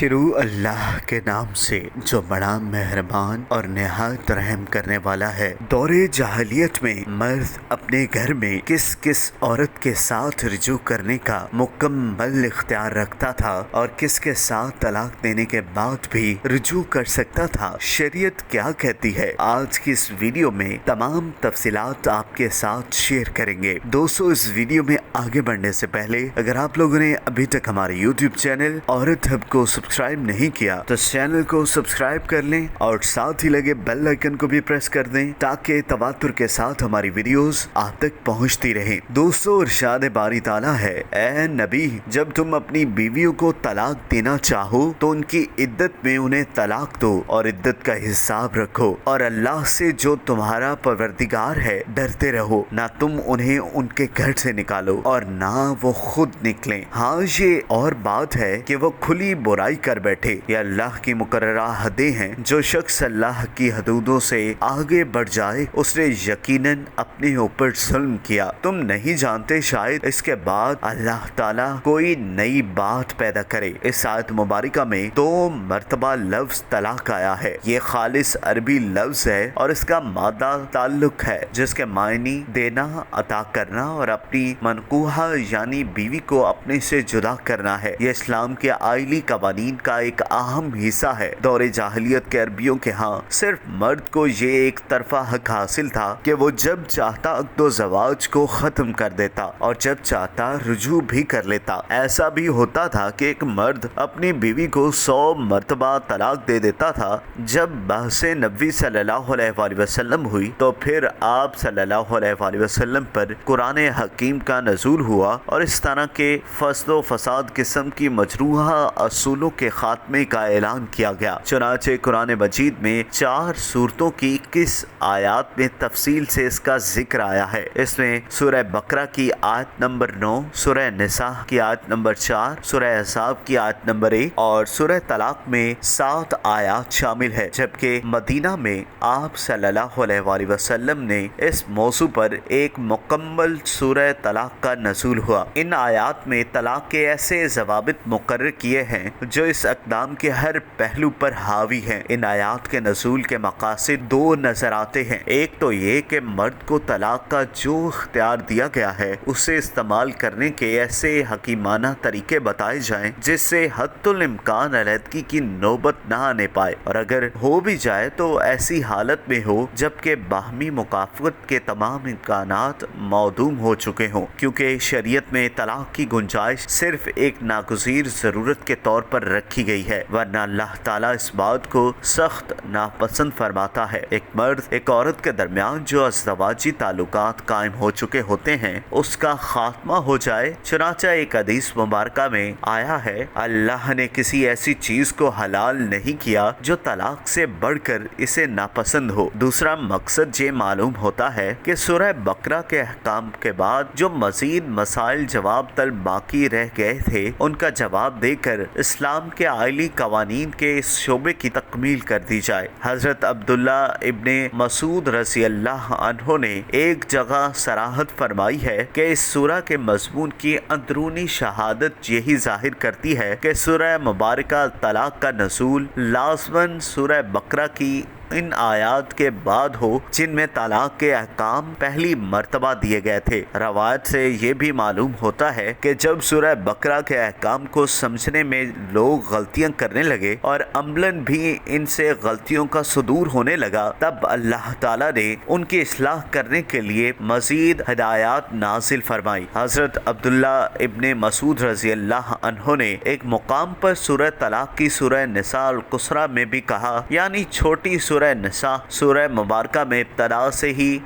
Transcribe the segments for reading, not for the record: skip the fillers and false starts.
شروع اللہ کے نام سے جو بڑا مہربان اور نہایت رحم کرنے والا ہے۔ دور جاہلیت میں مرد اپنے گھر میں کس کس عورت کے ساتھ رجوع کرنے کا مکمل اختیار رکھتا تھا اور کس کے ساتھ طلاق دینے کے بعد بھی رجوع کر سکتا تھا، شریعت کیا کہتی ہے، آج کی اس ویڈیو میں تمام تفصیلات آپ کے ساتھ شیئر کریں گے۔ دوستو، اس ویڈیو میں آگے بڑھنے سے پہلے اگر آپ لوگوں نے ابھی تک ہمارے یوٹیوب چینل عورت ہب کو سبسکرائب نہیں کیا تو اس چینل کو سبسکرائب کر لیں اور ساتھ ہی لگے بیل آئیکن کو بھی پریس کر دیں تاکہ تواتر کے ساتھ ہماری ویڈیوز آپ تک پہنچتی رہیں۔ دوستو، ارشاد باری تعالیٰ ہے، اے نبی، جب تم اپنی بیویوں کو طلاق دینا چاہو تو ان کی عدت میں انہیں طلاق دو اور عدت کا حساب رکھو، اور اللہ سے جو تمہارا پروردگار ہے ڈرتے رہو، نہ تم انہیں ان کے گھر سے نکالو اور نہ وہ خود نکلیں۔ ہاں، یہ اور بات ہے کہ وہ کھلی برائی کر بیٹھے، یہ اللہ کی مقررہ حدیں ہیں۔ جو شخص اللہ کی حدودوں سے آگے بڑھ جائے اس نے یقیناً اپنے اوپر ظلم کیا۔ تم نہیں جانتے شاید اس کے بعد اللہ تعالیٰ کوئی نئی بات پیدا کرے۔ اس آیت مبارکہ میں 2 مرتبہ لفظ طلاق آیا ہے۔ یہ خالص عربی لفظ ہے اور اس کا مادہ تعلق ہے جس کے معنی دینا، عطا کرنا اور اپنی منقوحہ یعنی بیوی کو اپنے سے جدا کرنا ہے۔ یہ اسلام کے آئلی قوانین کا ایک اہم حصہ ہے۔ دور جاہلیت کے عربیوں کے ہاں صرف مرد کو یہ ایک طرفہ حق حاصل تھا کہ وہ جب چاہتا عقد و زواج کو ختم کر دیتا اور جب چاہتا رجوع بھی کر لیتا۔ ایسا بھی ہوتا تھا کہ ایک مرد اپنی بیوی کو 100 مرتبہ طلاق دے دیتا تھا۔ جب بحث نبوی صلی اللہ علیہ وآلہ وسلم ہوئی تو پھر آپ صلی اللہ علیہ وآلہ وسلم پر قرآن حکیم کا نزول ہوا اور اس طرح کے فسد و فساد قسم کی مجروحہ اصولوں کے خاتمے کا اعلان کیا گیا۔ چنانچہ قرآن مجید میں 4 سورتوں کی 21 آیات میں تفصیل سے اس کا ذکر آیا ہے۔ اس میں سورہ بقرہ کی آیت نمبر 9، سورہ نساء کی آیت نمبر 4، سورہ احزاب کی آیت نمبر 1 اور سورہ طلاق میں 7 آیات شامل ہے، جبکہ مدینہ میں آپ صلی اللہ علیہ وآلہ وسلم نے اس موضوع پر ایک مکمل سورہ طلاق کا نزول ہوا۔ ان آیات میں طلاق کے ایسے ضوابط مقرر کیے ہیں جو اس اقدام کے ہر پہلو پر حاوی ہیں۔ ان آیات کے نزول کے مقاصد 2 نظر آتے ہیں۔ ایک تو یہ کہ مرد کو طلاق کا جو اختیار دیا گیا ہے اسے استعمال کرنے کے ایسے حکیمانہ طریقے بتائے جائیں جس سے حتی الامکان علیحدگی کی نوبت نہ آنے پائے، اور اگر ہو بھی جائے تو ایسی حالت میں ہو جبکہ باہمی مکافات کے تمام امکانات معدوم ہو چکے ہوں، کیونکہ شریعت میں طلاق کی گنجائش صرف ایک ناگزیر ضرورت کے طور پر رکھی گئی ہے، ورنہ اللہ تعالیٰ اس بات کو سخت ناپسند فرماتا ہے۔ ایک مرد ایک عورت کے درمیان جو ازدواجی تعلقات قائم ہو چکے ہوتے ہیں اس کا خاتمہ ہو جائے۔ چنانچہ ایک حدیث مبارکہ میں آیا ہے، اللہ نے کسی ایسی چیز کو حلال نہیں کیا جو طلاق سے بڑھ کر اسے ناپسند ہو۔ دوسرا مقصد یہ معلوم ہوتا ہے کہ سورہ بقرہ کے احکام کے بعد جو مزید مسائل جواب طلب باقی رہ گئے تھے ان کا جواب دے کر اسلام کے آئلی قوانین کے اس شعبے کی تکمیل کر دی جائے۔ حضرت عبداللہ ابن مسعود رضی اللہ عنہ نے ایک جگہ صراحت فرمائی ہے کہ اس سورہ کے مضمون کی اندرونی شہادت یہی ظاہر کرتی ہے کہ سورہ مبارکہ طلاق کا نزول لازماً سورہ بقرہ کی ان آیات کے بعد ہو جن میں طلاق کے احکام پہلی مرتبہ دیے گئے تھے۔ روایت سے یہ بھی معلوم ہوتا ہے کہ جب سورہ بقرہ کے احکام کو سمجھنے میں لوگ غلطیاں کرنے لگے اور عملاً بھی ان سے غلطیوں کا صدور ہونے لگا، تب اللہ تعالیٰ نے ان کی اصلاح کرنے کے لیے مزید ہدایات نازل فرمائی۔ حضرت عبداللہ ابن مسعود رضی اللہ عنہ نے ایک مقام پر سورہ طلاق کی سورہ نساء القصریٰ میں بھی کہا، یعنی چھوٹی سورہ نساء سورہ مبارکہ میں ابتدا سے ہی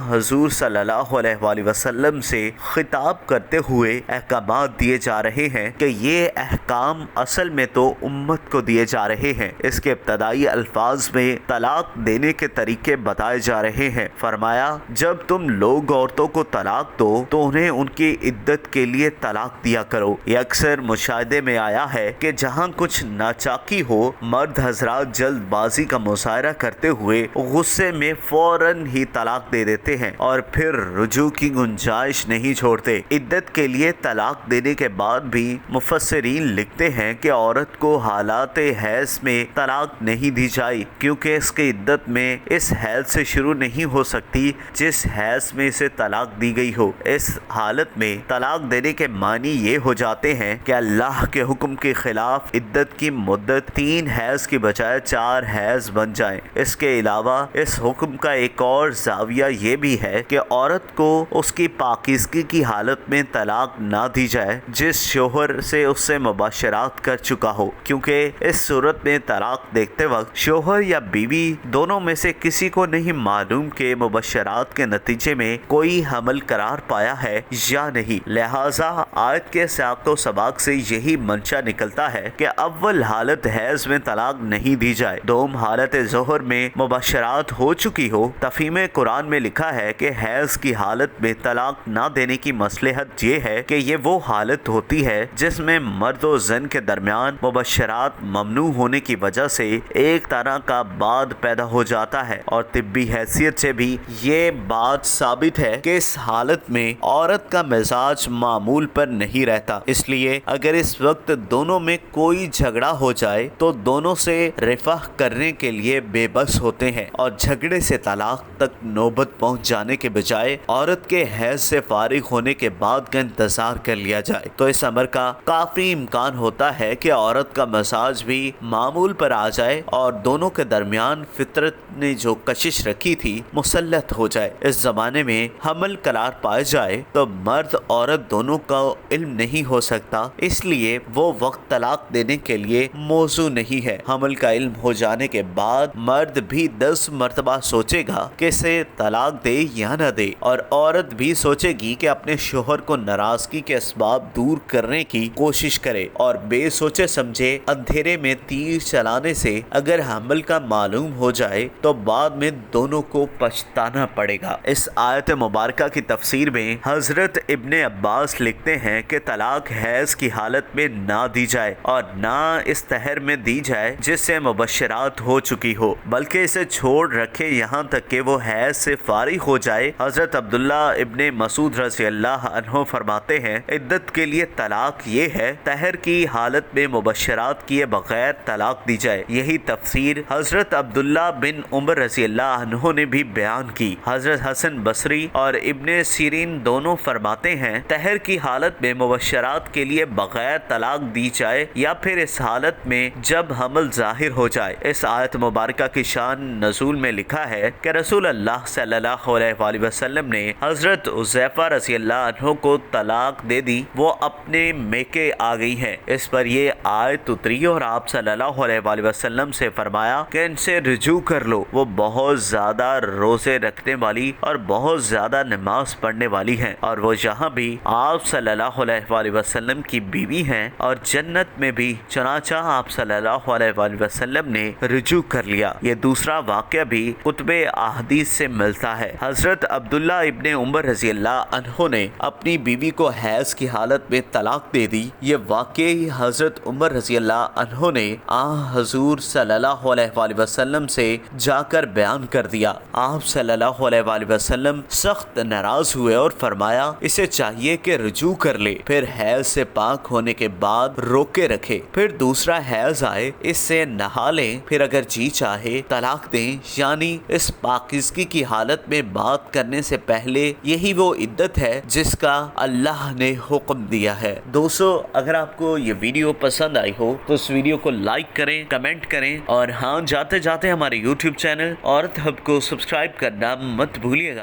حضور صلی اللہ علیہ وآلہ وسلم سے خطاب کرتے ہوئے احکامات دیے جا رہے ہیں کہ یہ احکام اصل میں تو امت کو دیے جا رہے ہیں۔ اس کے ابتدائی الفاظ میں طلاق دینے کے طریقے بتائے جا رہے ہیں۔ فرمایا، جب تم لوگ عورتوں کو طلاق دو تو انہیں ان کی عدت کے لیے طلاق دیا کرو۔ یہ اکثر مشاہدے میں آیا ہے کہ جہاں کچھ ناچاکی ہو، مرد حضرات جلد بازی کا مظاہرہ کر کرتے ہوئے غصے میں فوراً ہی طلاق دے دیتے ہیں اور پھر رجوع کی گنجائش نہیں چھوڑتے۔ عدت کے لیے طلاق دینے کے بعد بھی مفسرین لکھتے ہیں کہ عورت کو حالات حیض میں طلاق نہیں دی جائے، کیونکہ اس کی عدت میں اس حیض سے شروع نہیں ہو سکتی جس حیض میں اسے طلاق دی گئی ہو۔ اس حالت میں طلاق دینے کے معنی یہ ہو جاتے ہیں کہ اللہ کے حکم کے خلاف عدت کی مدت 3 حیض کی بجائے 4 حیض بن جائیں۔ اس کے علاوہ اس حکم کا ایک اور زاویہ یہ بھی ہے کہ عورت کو اس کی پاکیزگی کی حالت میں طلاق نہ دی جائے جس شوہر سے اس سے مباشرات کر چکا ہو، کیونکہ اس صورت میں طلاق دیکھتے وقت شوہر یا بیوی دونوں میں سے کسی کو نہیں معلوم کہ مباشرات کے نتیجے میں کوئی حمل قرار پایا ہے یا نہیں۔ لہٰذا آیت کے سیاق و سباق سے یہی منشا نکلتا ہے کہ اول حالت حیض میں طلاق نہیں دی جائے، دوم حالت ظہر میں مباشرات ہو چکی ہو۔ تفہیم قرآن میں لکھا ہے کہ حیض کی حالت میں طلاق نہ دینے کی مصلحت یہ ہے کہ یہ وہ حالت ہوتی ہے جس میں مرد و زن کے درمیان مباشرات ممنوع ہونے کی وجہ سے ایک طرح کا باد پیدا ہو جاتا ہے، اور طبی حیثیت سے بھی یہ بات ثابت ہے کہ اس حالت میں عورت کا مزاج معمول پر نہیں رہتا۔ اس لیے اگر اس وقت دونوں میں کوئی جھگڑا ہو جائے تو دونوں سے رفع کرنے کے لیے بے بس ہوتے ہیں، اور جھگڑے سے طلاق تک نوبت پہنچ جانے کے بجائے عورت کے حیض سے فارغ ہونے کے بعد کا انتظار کر لیا جائے تو اس امر کا کافی امکان ہوتا ہے کہ عورت کا مزاج بھی معمول پر آ جائے اور دونوں کے درمیان فطرت نے جو کشش رکھی تھی مسلط ہو جائے۔ اس زمانے میں حمل قرار پائے جائے تو مرد عورت دونوں کا علم نہیں ہو سکتا، اس لیے وہ وقت طلاق دینے کے لیے موزوں نہیں ہے۔ حمل کا علم ہو جانے کے بعد مرد بھی 10 مرتبہ سوچے گا کہ اسے طلاق دے یا نہ دے، اور عورت بھی سوچے گی کہ اپنے شوہر کو ناراضگی کے اسباب دور کرنے کی کوشش کرے، اور بے سوچے سمجھے اندھیرے میں تیر چلانے سے اگر حمل کا معلوم ہو جائے تو بعد میں دونوں کو پچھتانا پڑے گا۔ اس آیت مبارکہ کی تفسیر میں حضرت ابن عباس لکھتے ہیں کہ طلاق حیض کی حالت میں نہ دی جائے اور نہ اس طہر میں دی جائے جس سے مبشرات ہو چکی ہو، بلکہ اسے چھوڑ رکھے یہاں تک کہ وہ حیض سے فارغ ہو جائے۔ حضرت عبداللہ ابن مسعود رضی اللہ عنہ فرماتے ہیں عدت کے لیے طلاق یہ ہے طہر کی حالت میں مبشرات کیے بغیر طلاق دی جائے۔ یہی تفسیر حضرت عبداللہ بن عمر رضی اللہ عنہ نے بھی بیان کی۔ حضرت حسن بصری اور ابن سیرین دونوں فرماتے ہیں طہر کی حالت میں مبشرات کے لیے بغیر طلاق دی جائے یا پھر اس حالت میں جب حمل ظاہر ہو جائے۔ اس آیت مبارکہ کی شان نزول میں لکھا ہے کہ رسول اللہ صلی اللہ علیہ وآلہ وسلم نے حضرت حذیفہ رضی اللہ عنہ کو طلاق دے دی، وہ اپنے میکے آ گئی ہیں۔ اس پر یہ آیت اتری اور آپ صلی اللہ علیہ وآلہ وسلم سے فرمایا کہ ان سے رجوع کر لو، وہ بہت زیادہ روزے رکھنے والی اور بہت زیادہ نماز پڑھنے والی ہیں، اور وہ یہاں بھی آپ صلی اللہ علیہ وآلہ وسلم کی بیوی ہیں اور جنت میں بھی، چنانچہ آپ صلی اللہ علیہ وآلہ وسلم نے رجوع کر لیا۔ یہ دوسرا واقعہ بھی کتب احادیث سے ملتا ہے۔ حضرت عبداللہ ابن عمر رضی اللہ عنہ نے اپنی بیوی کو حیض کی حالت میں طلاق دے دی۔ یہ واقعی حضرت عمر رضی اللہ عنہ نے حضور صلی اللہ علیہ وآلہ وسلم سے جا کر بیان کر دیا۔ آپ صلی اللہ علیہ وآلہ وسلم سخت ناراض ہوئے اور فرمایا اسے چاہیے کہ رجوع کر لے، پھر حیض سے پاک ہونے کے بعد روکے رکھے، پھر دوسرا حیض آئے اس سے نہا لیں، پھر اگر جی چاہے طلاق دیں، یعنی اس پاکیزگی کی حالت میں بات کرنے سے پہلے یہی وہ عدت ہے جس کا اللہ نے حکم دیا ہے۔ دوستو، اگر آپ کو یہ ویڈیو پسند آئی ہو تو اس ویڈیو کو لائک کریں، کمنٹ کریں، اور ہاں جاتے جاتے ہمارے YouTube چینل عورت ہب کو سبسکرائب کرنا مت بھولیے گا۔